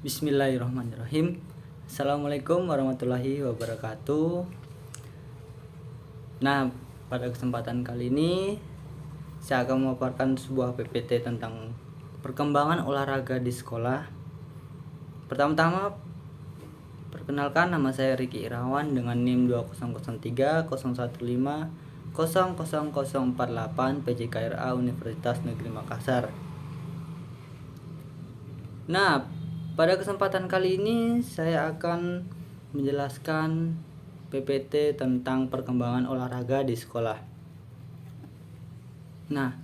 Bismillahirrahmanirrahim. Assalamualaikum warahmatullahi wabarakatuh. Nah, pada kesempatan kali ini saya akan memaparkan sebuah PPT tentang perkembangan olahraga di sekolah. Pertama-tama, perkenalkan, nama saya Riki Irawan dengan NIM 2003 015 00048 PJKRA Universitas Negeri Makassar. Nah, pada kesempatan kali ini saya akan menjelaskan PPT tentang perkembangan olahraga di sekolah. Nah,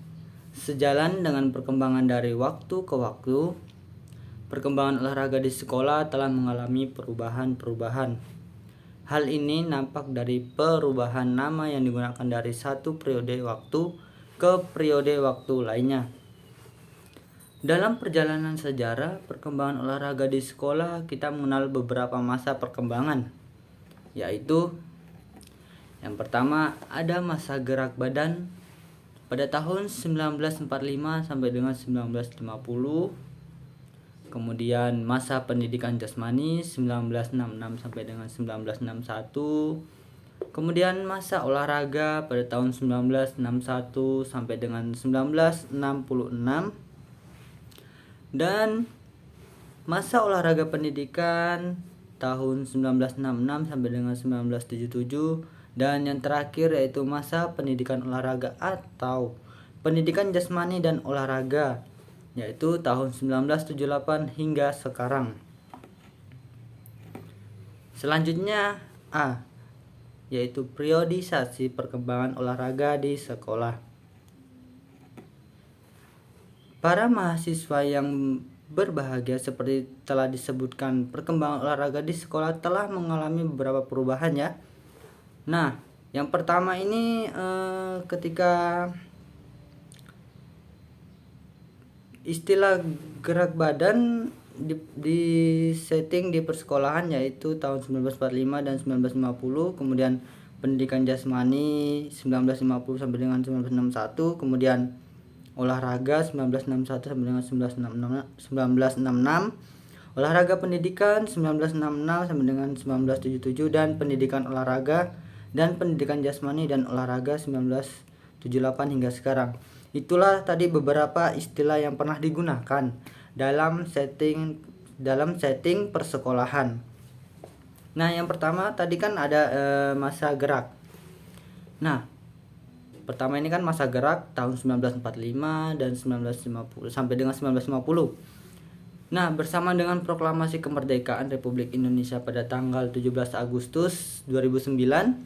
sejalan dengan perkembangan dari waktu ke waktu, perkembangan olahraga di sekolah telah mengalami perubahan-perubahan. Hal ini nampak dari perubahan nama yang digunakan dari satu periode waktu ke periode waktu lainnya. Dalam perjalanan sejarah perkembangan olahraga di sekolah, kita mengenal beberapa masa perkembangan, yaitu yang pertama ada masa gerak badan pada tahun 1945 sampai dengan 1950. Kemudian masa pendidikan jasmani 1966 sampai dengan 1961. Kemudian masa olahraga pada tahun 1961 sampai dengan 1966. Dan masa olahraga pendidikan tahun 1966 sampai dengan 1977. Dan yang terakhir yaitu masa pendidikan olahraga atau pendidikan jasmani dan olahraga, yaitu tahun 1978 hingga sekarang. Selanjutnya A, yaitu periodisasi perkembangan olahraga di sekolah. Para mahasiswa yang berbahagia, seperti telah disebutkan, perkembangan olahraga di sekolah telah mengalami beberapa perubahan ya. Nah, yang pertama ini ketika istilah gerak badan di setting di persekolahan, yaitu tahun 1945 dan 1950. Kemudian pendidikan jasmani 1950 sampai dengan 1961. Kemudian olahraga 1961 sampai dengan 1966. Olahraga pendidikan 1966 sampai dengan 1977, dan pendidikan olahraga dan pendidikan jasmani dan olahraga 1978 hingga sekarang. Itulah tadi beberapa istilah yang pernah digunakan dalam setting persekolahan. Nah, yang pertama tadi kan ada masa gerak. Nah, pertama ini kan masa gerak tahun 1945 dan 1950 sampai dengan 1950. Nah, bersama dengan proklamasi kemerdekaan Republik Indonesia pada tanggal 17 Agustus 2009,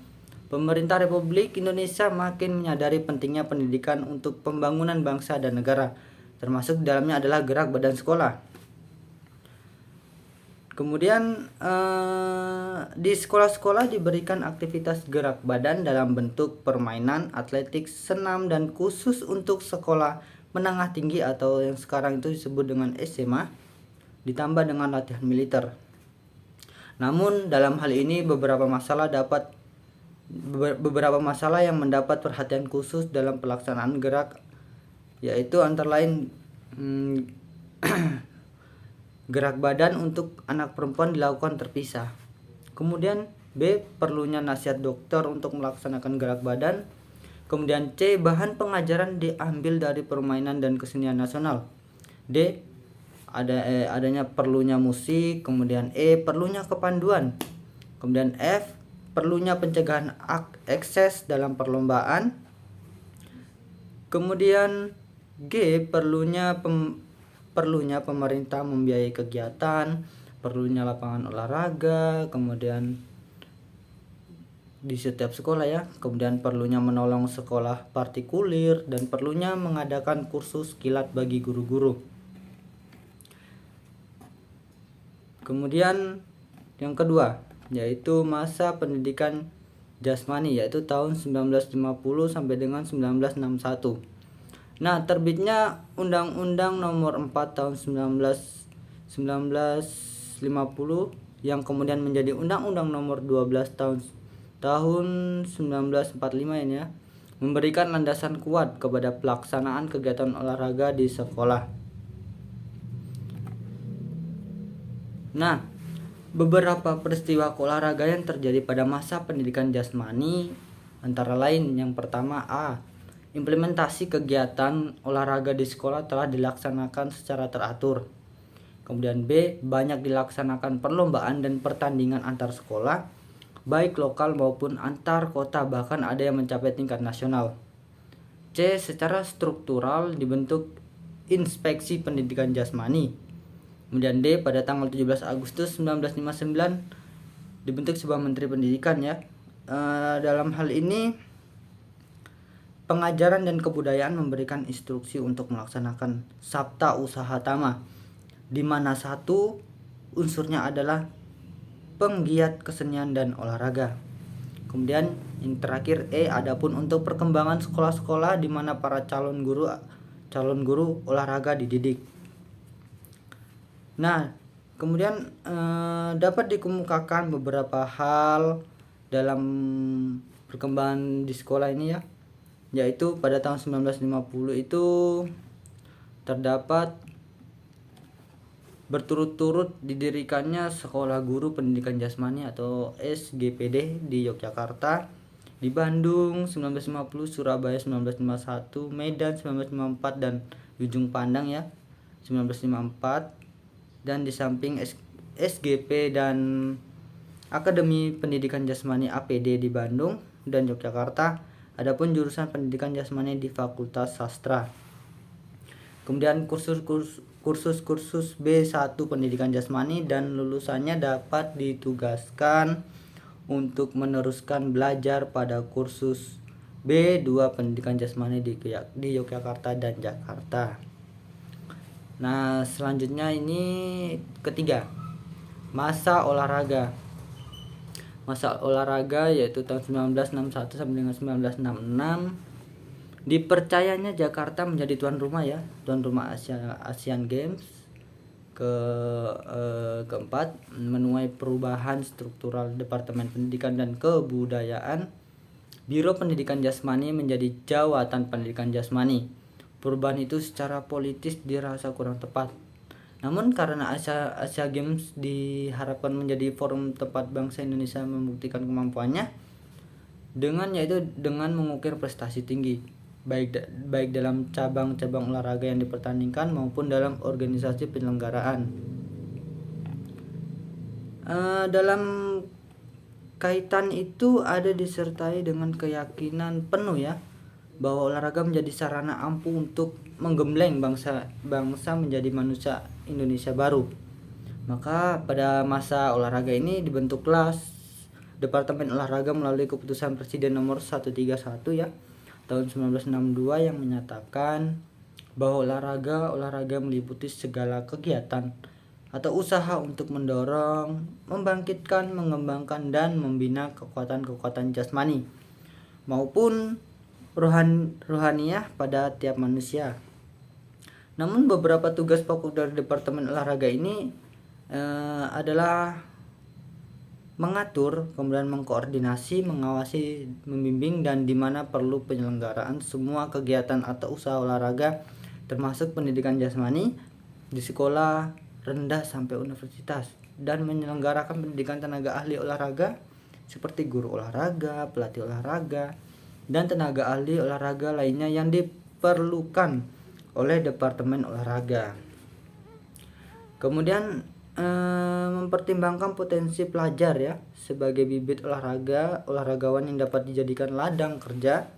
pemerintah Republik Indonesia makin menyadari pentingnya pendidikan untuk pembangunan bangsa dan negara, termasuk dalamnya adalah gerak badan sekolah. Kemudian di sekolah-sekolah diberikan aktivitas gerak badan dalam bentuk permainan, atletik, senam, dan khusus untuk sekolah menengah tinggi atau yang sekarang itu disebut dengan SMA, ditambah dengan latihan militer. Namun dalam hal ini beberapa masalah yang mendapat perhatian khusus dalam pelaksanaan gerak, yaitu antara lain gerak badan untuk anak perempuan dilakukan terpisah. Kemudian B, perlunya nasihat dokter untuk melaksanakan gerak badan. Kemudian C, bahan pengajaran diambil dari permainan dan kesenian nasional. D, adanya perlunya musik. Kemudian E, perlunya kepanduan. Kemudian F, perlunya pencegahan ekses dalam perlombaan. Kemudian G, perlunya pemerintah membiayai kegiatan, perlunya lapangan olahraga, kemudian di setiap sekolah ya, kemudian perlunya menolong sekolah partikulir, dan perlunya mengadakan kursus kilat bagi guru-guru. Kemudian yang kedua yaitu masa pendidikan jasmani, yaitu tahun 1950 sampai dengan 1961. Nah, terbitnya Undang-Undang Nomor 4 tahun 1950 yang kemudian menjadi Undang-Undang Nomor 12 tahun 1945 ini ya, memberikan landasan kuat kepada pelaksanaan kegiatan olahraga di sekolah. Nah, beberapa peristiwa keolahragaan yang terjadi pada masa pendidikan jasmani antara lain yang pertama implementasi kegiatan olahraga di sekolah telah dilaksanakan secara teratur. Kemudian B, banyak dilaksanakan perlombaan dan pertandingan antar sekolah, baik lokal maupun antar kota, bahkan ada yang mencapai tingkat nasional. C, secara struktural dibentuk inspeksi pendidikan jasmani. Kemudian D, pada tanggal 17 Agustus 1959 dibentuk sebuah Menteri Pendidikan ya. Dalam hal ini pengajaran dan kebudayaan memberikan instruksi untuk melaksanakan Sabta Usaha Tama, di mana satu unsurnya adalah penggiat kesenian dan olahraga. Kemudian yang terakhir adapun untuk perkembangan sekolah-sekolah di mana para calon guru olahraga dididik. Nah, kemudian dapat dikemukakan beberapa hal dalam perkembangan di sekolah ini ya, yaitu pada tahun 1950 itu terdapat berturut-turut didirikannya Sekolah Guru Pendidikan Jasmani atau SGPD di Yogyakarta, di Bandung 1950, Surabaya 1951, Medan 1954 dan Ujung Pandang ya 1954. Dan di samping SGP dan Akademi Pendidikan Jasmani APD di Bandung dan Yogyakarta, adapun jurusan Pendidikan Jasmani di Fakultas Sastra. Kemudian kursus B1 Pendidikan Jasmani dan lulusannya dapat ditugaskan untuk meneruskan belajar pada kursus B2 Pendidikan Jasmani di Yogyakarta dan Jakarta. Nah, selanjutnya ini ketiga, masa olahraga. Masa olahraga yaitu tahun 1961 sampai dengan 1966. Dipercayanya Jakarta menjadi tuan rumah Asian Games keempat, menuai perubahan struktural Departemen Pendidikan dan Kebudayaan. Biro Pendidikan Jasmani menjadi Jawatan Pendidikan Jasmani. Perubahan itu secara politis dirasa kurang tepat. Namun karena Asia Games diharapkan menjadi forum tempat bangsa Indonesia membuktikan kemampuannya dengan mengukir prestasi tinggi baik dalam cabang-cabang olahraga yang dipertandingkan maupun dalam organisasi penyelenggaraan. Dalam kaitan itu ada disertai dengan keyakinan penuh ya bahwa olahraga menjadi sarana ampuh untuk menggembleng bangsa menjadi manusia Indonesia baru. Maka pada masa olahraga ini dibentuklah Departemen Olahraga melalui keputusan Presiden nomor 131 ya tahun 1962 yang menyatakan bahwa olahraga meliputi segala kegiatan atau usaha untuk mendorong, membangkitkan, mengembangkan dan membina kekuatan-kekuatan jasmani maupun rohaniah pada tiap manusia. Namun beberapa tugas pokok dari Departemen Olahraga ini adalah mengatur, kemudian mengkoordinasi, mengawasi, membimbing, dan di mana perlu penyelenggaraan semua kegiatan atau usaha olahraga termasuk pendidikan jasmani di sekolah rendah sampai universitas, dan menyelenggarakan pendidikan tenaga ahli olahraga seperti guru olahraga, pelatih olahraga, dan tenaga ahli olahraga lainnya yang diperlukan oleh Departemen Olahraga. Kemudian mempertimbangkan potensi pelajar ya sebagai bibit olahragawan yang dapat dijadikan ladang kerja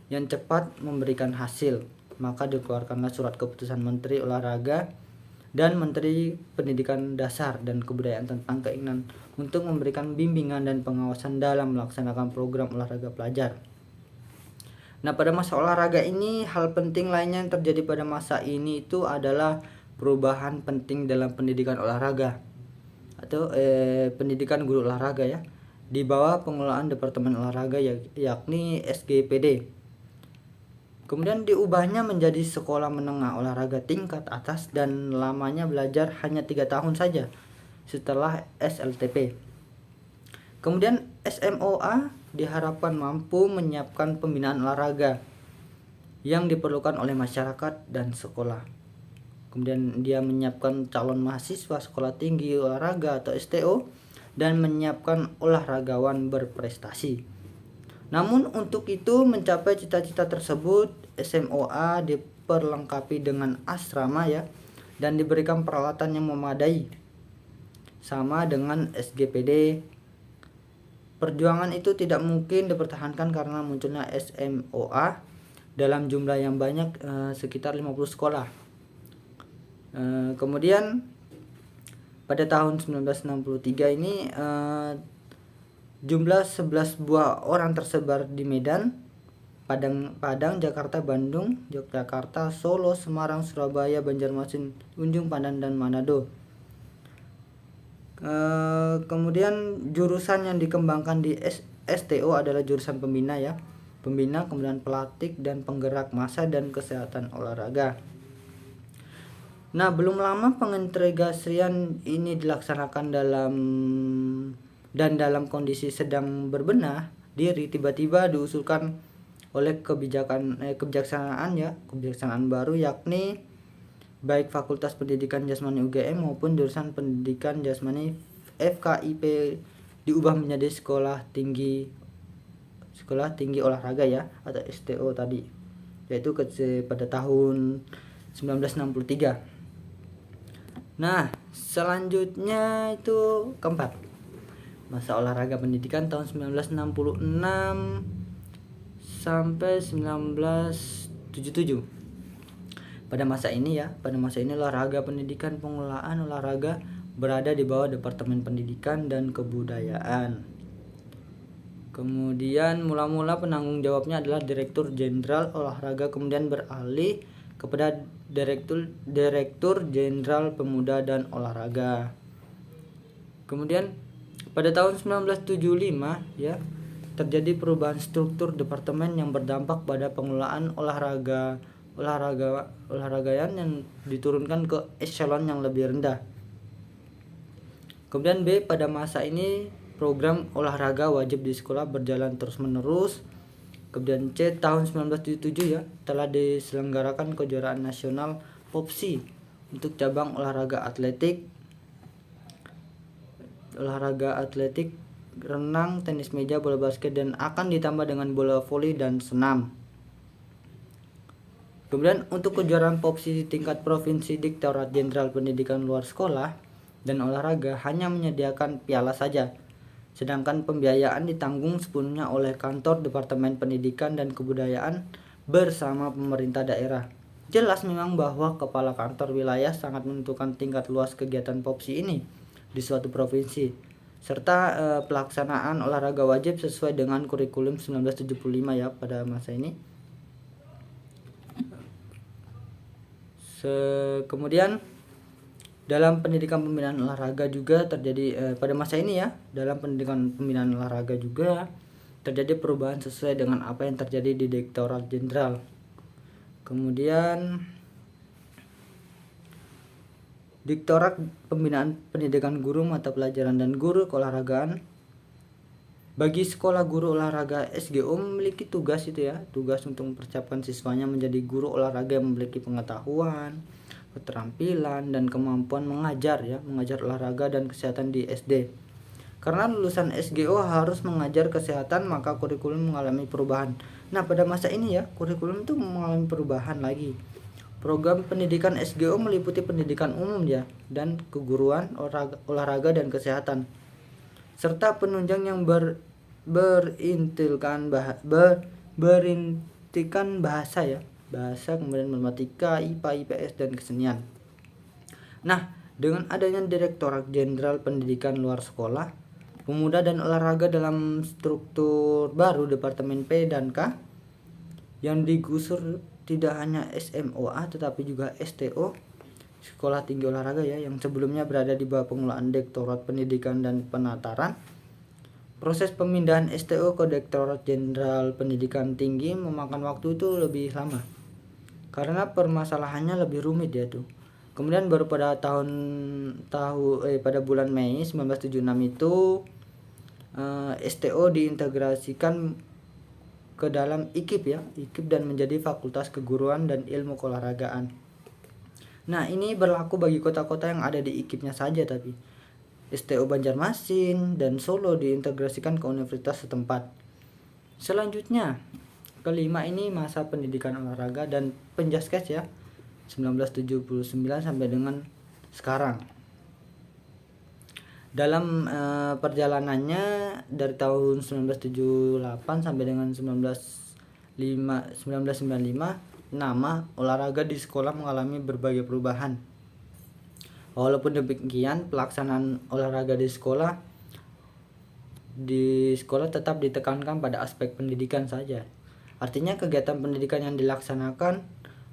yang cepat memberikan hasil. Maka dikeluarkanlah surat keputusan Menteri Olahraga dan Menteri Pendidikan Dasar dan Kebudayaan tentang keinginan untuk memberikan bimbingan dan pengawasan dalam melaksanakan program olahraga pelajar. Nah, pada masa olahraga ini hal penting lainnya yang terjadi pada masa ini itu adalah perubahan penting dalam pendidikan olahraga atau pendidikan guru olahraga ya di bawah pengelolaan Departemen Olahraga yakni SGPD. Kemudian diubahnya menjadi sekolah menengah olahraga tingkat atas dan lamanya belajar hanya 3 tahun saja setelah SLTP. Kemudian SMOA diharapkan mampu menyiapkan pembinaan olahraga yang diperlukan oleh masyarakat dan sekolah. Kemudian dia menyiapkan calon mahasiswa sekolah tinggi olahraga atau STO dan menyiapkan olahragawan berprestasi. Namun untuk itu mencapai cita-cita tersebut, SMOA diperlengkapi dengan asrama ya dan diberikan peralatan yang memadai. Sama dengan SGPD. Perjuangan itu tidak mungkin dipertahankan karena munculnya SMOA dalam jumlah yang banyak, sekitar 50 sekolah. Kemudian pada tahun 1963 ini jumlah 11 buah orang tersebar di Medan, Padang, Jakarta, Bandung, Yogyakarta, Solo, Semarang, Surabaya, Banjarmasin, Unjung, Pandan, dan Manado. Kemudian jurusan yang dikembangkan di STO adalah jurusan pembina ya, pembina, kemudian pelatih dan penggerak massa dan kesehatan olahraga. Nah, belum lama pengintegrasian ini dilaksanakan dalam kondisi sedang berbenah diri, tiba-tiba diusulkan oleh kebijaksanaan baru, yakni baik Fakultas Pendidikan Jasmani UGM maupun jurusan Pendidikan Jasmani FKIP diubah menjadi Sekolah Tinggi Olahraga ya, atau STO tadi, yaitu pada tahun 1963. Nah, selanjutnya itu keempat, masa olahraga pendidikan tahun 1966 sampai 1977. Pada masa ini olahraga pendidikan pengelolaan olahraga berada di bawah Departemen Pendidikan dan Kebudayaan. Kemudian mula-mula penanggung jawabnya adalah Direktur Jenderal Olahraga, kemudian beralih kepada Direktur Jenderal Pemuda dan Olahraga. Kemudian pada tahun 1975 ya, terjadi perubahan struktur departemen yang berdampak pada pengelolaan olahragawan yang diturunkan ke eselon yang lebih rendah. Kemudian B, pada masa ini program olahraga wajib di sekolah berjalan terus-menerus. Kemudian C, tahun 1977 ya, telah diselenggarakan kejuaraan nasional POPSI untuk cabang olahraga atletik, renang, tenis meja, bola basket, dan akan ditambah dengan bola voli dan senam. Kemudian untuk kejuaraan POPSI di tingkat provinsi, Direktorat Jenderal Pendidikan Luar Sekolah dan Olahraga hanya menyediakan piala saja, sedangkan pembiayaan ditanggung sepenuhnya oleh kantor Departemen Pendidikan dan Kebudayaan bersama pemerintah daerah. Jelas memang bahwa kepala kantor wilayah sangat menentukan tingkat luas kegiatan POPSI ini di suatu provinsi, serta pelaksanaan olahraga wajib sesuai dengan kurikulum 1975 ya pada masa ini. Kemudian dalam pendidikan pembinaan olahraga juga terjadi pada masa ini ya, dalam pendidikan pembinaan olahraga juga terjadi perubahan sesuai dengan apa yang terjadi di Direktorat Jenderal. Kemudian Direktorat Pembinaan Pendidikan Guru, Mata Pelajaran dan Guru Keolahragaan. Bagi sekolah guru olahraga SGO memiliki tugas untuk mempersiapkan siswanya menjadi guru olahraga yang memiliki pengetahuan, keterampilan, dan kemampuan mengajar olahraga dan kesehatan di SD. Karena lulusan SGO harus mengajar kesehatan, maka kurikulum mengalami perubahan. Nah, pada masa ini ya, kurikulum itu mengalami perubahan lagi. Program pendidikan SGO meliputi pendidikan umum ya, dan keguruan, olahraga dan kesehatan, serta penunjang yang berintikan bahasa ya, kemudian matematika, IPA, IPS, dan kesenian. Nah, dengan adanya Direktorat Jenderal Pendidikan Luar Sekolah, Pemuda dan Olahraga dalam struktur baru Departemen P dan K, yang digusur tidak hanya SMOA tetapi juga STO, Sekolah Tinggi Olahraga ya, yang sebelumnya berada di bawah pengelolaan Direktorat Pendidikan dan Penataran. Proses pemindahan STO ke Direktorat Jenderal Pendidikan Tinggi memakan waktu itu lebih lama, karena permasalahannya lebih rumit ya tuh. Kemudian baru pada pada bulan Mei 1976 itu STO diintegrasikan ke dalam IKIP dan menjadi Fakultas Keguruan dan Ilmu Keolahragaan. Nah, ini berlaku bagi kota-kota yang ada di IKIP-nya saja, tapi STO Banjarmasin dan Solo diintegrasikan ke universitas setempat. Selanjutnya, kelima ini masa pendidikan olahraga dan penjaskes ya, 1979 sampai dengan sekarang. Dalam perjalanannya dari tahun 1978 sampai dengan 1995, nama olahraga di sekolah mengalami berbagai perubahan. Walaupun demikian, pelaksanaan olahraga di sekolah tetap ditekankan pada aspek pendidikan saja. Artinya kegiatan pendidikan yang dilaksanakan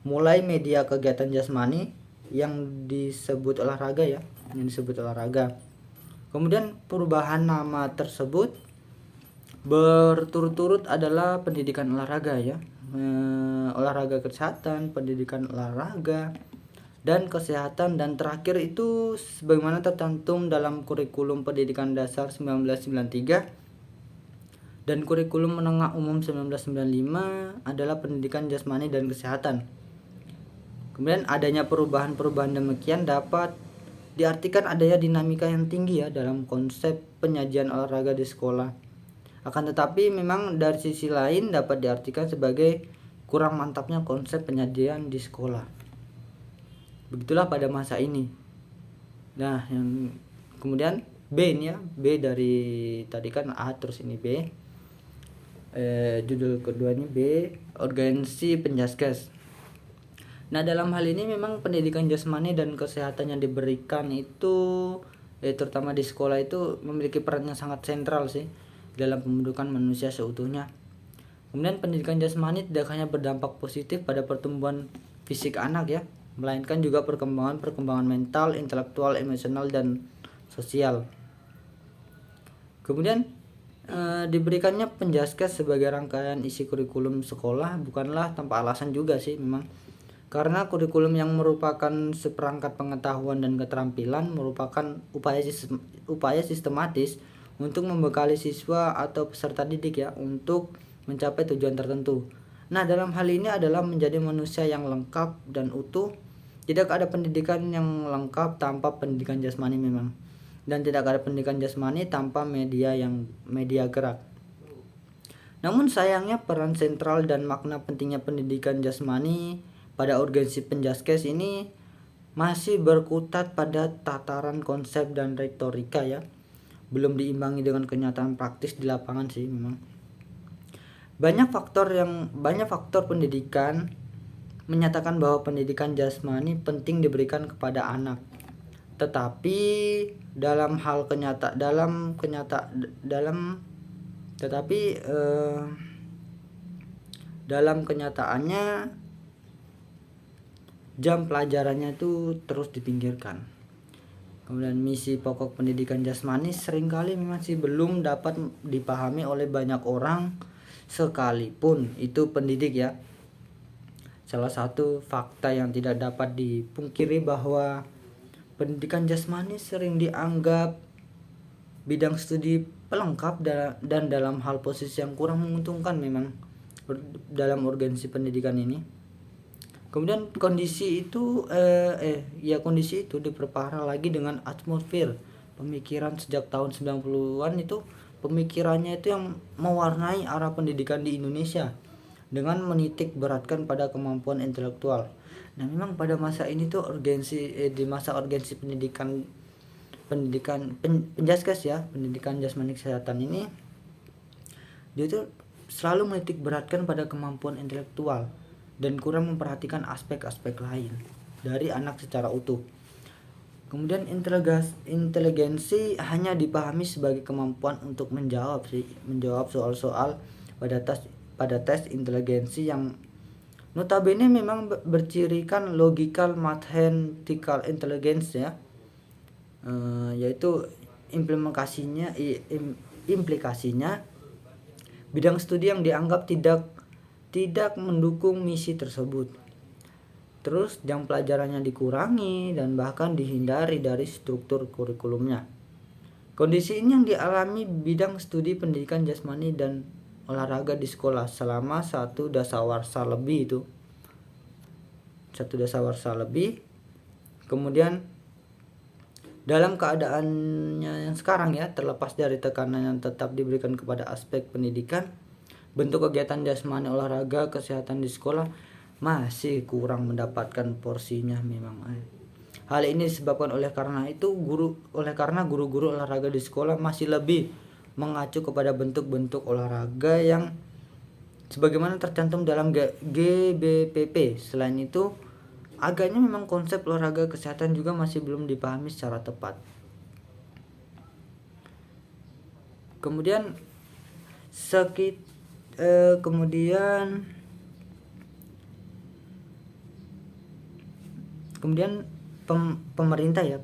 mulai media kegiatan jasmani yang disebut olahraga ya, Kemudian perubahan nama tersebut berturut-turut adalah pendidikan olahraga ya, olahraga kesehatan, pendidikan olahraga dan kesehatan, dan terakhir itu sebagaimana tercantum dalam kurikulum pendidikan dasar 1993 dan kurikulum menengah umum 1995 adalah pendidikan jasmani dan kesehatan. Kemudian adanya perubahan-perubahan demikian dapat diartikan adanya dinamika yang tinggi ya dalam konsep penyajian olahraga di sekolah. Akan tetapi memang dari sisi lain dapat diartikan sebagai kurang mantapnya konsep penyajian di sekolah. Begitulah pada masa ini. Nah, yang kemudian B ini ya, B dari tadi kan A terus ini B. Judul kedua ini B, urgensi penjaskes. Nah, dalam hal ini memang pendidikan jasmani dan kesehatan yang diberikan itu terutama di sekolah itu memiliki peran yang sangat sentral sih dalam pembentukan manusia seutuhnya. Kemudian pendidikan jasmani tidak hanya berdampak positif pada pertumbuhan fisik anak ya, melainkan juga perkembangan mental, intelektual, emosional dan sosial. Kemudian diberikannya penjaskes sebagai rangkaian isi kurikulum sekolah bukanlah tanpa alasan juga sih memang. Karena kurikulum yang merupakan seperangkat pengetahuan dan keterampilan merupakan upaya sistematis untuk membekali siswa atau peserta didik ya untuk mencapai tujuan tertentu. Nah, dalam hal ini adalah menjadi manusia yang lengkap dan utuh. Tidak ada pendidikan yang lengkap tanpa pendidikan jasmani memang. Dan tidak ada pendidikan jasmani tanpa media gerak. Namun sayangnya peran sentral dan makna pentingnya pendidikan jasmani pada urgensi penjaskes ini masih berkutat pada tataran konsep dan retorika ya, belum diimbangi dengan kenyataan praktis di lapangan sih memang. Banyak faktor pendidikan menyatakan bahwa pendidikan jasmani penting diberikan kepada anak. Tetapi dalam kenyataannya jam pelajarannya itu terus dipinggirkan. Kemudian misi pokok pendidikan jasmani seringkali masih belum dapat dipahami oleh banyak orang sekalipun itu pendidik ya. Salah satu fakta yang tidak dapat dipungkiri bahwa pendidikan jasmani sering dianggap bidang studi pelengkap dan dalam hal posisi yang kurang menguntungkan memang dalam urgensi pendidikan ini. Kemudian kondisi itu diperparah lagi dengan atmosfer pemikiran sejak tahun 90-an itu, pemikirannya itu yang mewarnai arah pendidikan di Indonesia dengan menitik beratkan pada kemampuan intelektual. Nah, memang pada masa ini tuh di masa urgensi pendidikan penjaskes ya, pendidikan jasmani kesehatan ini, dia tuh selalu menitik beratkan pada kemampuan intelektual dan kurang memperhatikan aspek-aspek lain dari anak secara utuh. Kemudian inteligensi hanya dipahami sebagai kemampuan untuk menjawab soal-soal pada tes inteligensi yang notabene memang bercirikan logical mathematical intelligence ya, yaitu implikasinya bidang studi yang dianggap tidak mendukung misi tersebut. Terus jam pelajarannya dikurangi dan bahkan dihindari dari struktur kurikulumnya. Kondisi ini yang dialami bidang studi pendidikan jasmani dan olahraga di sekolah selama satu dasawarsa lebih Kemudian dalam keadaannya yang sekarang ya, terlepas dari tekanan yang tetap diberikan kepada aspek pendidikan, bentuk kegiatan jasmani, olahraga, kesehatan di sekolah masih kurang mendapatkan porsinya memang. Hal ini disebabkan oleh karena guru-guru olahraga di sekolah masih lebih mengacu kepada bentuk-bentuk olahraga yang sebagaimana tercantum dalam GBPP. Selain itu, agaknya memang konsep olahraga kesehatan juga masih belum dipahami secara tepat. Kemudian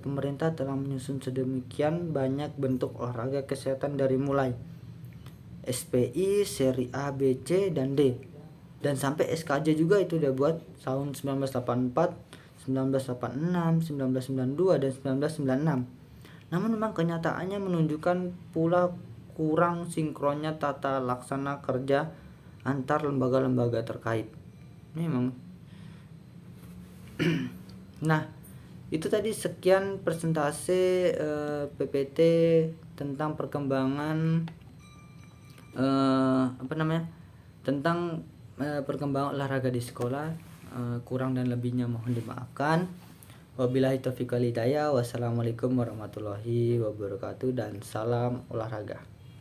pemerintah telah menyusun sedemikian banyak bentuk olahraga kesehatan dari mulai SPI, seri A, B, C, dan D, dan sampai SKJ juga itu udah buat tahun 1984, 1986, 1992, dan 1996. Namun memang kenyataannya menunjukkan pula kurang sinkronnya tata laksana kerja antar lembaga-lembaga terkait. Memang. Nah, itu tadi sekian presentase PPT tentang perkembangan tentang perkembangan olahraga di sekolah. Kurang dan lebihnya mohon dimaafkan. Wabillahi taufiq wal hidayah. Wassalamualaikum warahmatullahi wabarakatuh, dan salam olahraga.